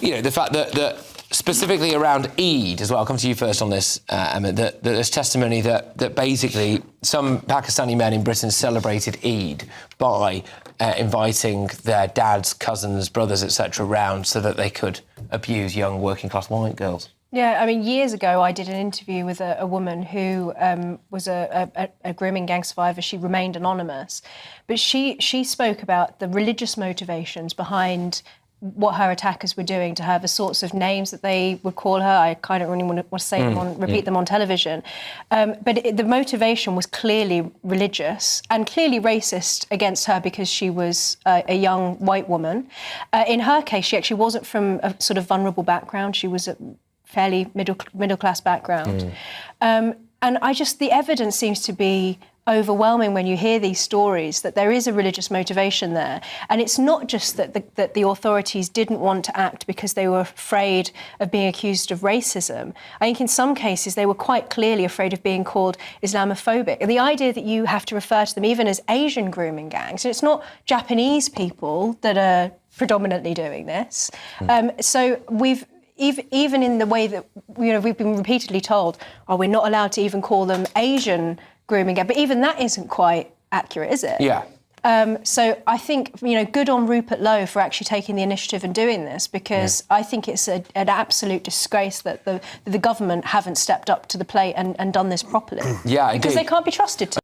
you know, the fact that specifically around Eid as well, I'll come to you first on this, Emma, that there's testimony that basically some Pakistani men in Britain celebrated Eid by inviting their dads, cousins, brothers, etc. round so that they could abuse young working-class white girls. Yeah, I mean, years ago I did an interview with a woman who was a grooming gang survivor. She remained anonymous, but she spoke about the religious motivations behind what her attackers were doing to her, the sorts of names that they would call her. I kind of really want to say them repeat them on television. But the motivation was clearly religious and clearly racist against her because she was a young white woman. In her case, she actually wasn't from a sort of vulnerable background. She was a fairly middle-class background. And the evidence seems to be overwhelming when you hear these stories, that there is a religious motivation there. And it's not just that the authorities didn't want to act because they were afraid of being accused of racism. I think in some cases they were quite clearly afraid of being called Islamophobic. And the idea that you have to refer to them even as Asian grooming gangs, and it's not Japanese people that are predominantly doing this. So even in the way that, you know, we've been repeatedly told, oh, we're not allowed to even call them Asian grooming gang, but even that isn't quite accurate, is it? Yeah. So I think, you know, good on Rupert Lowe for actually taking the initiative and doing this, because I think it's an absolute disgrace that the government haven't stepped up to the plate and done this properly. Yeah, because they can't be trusted to.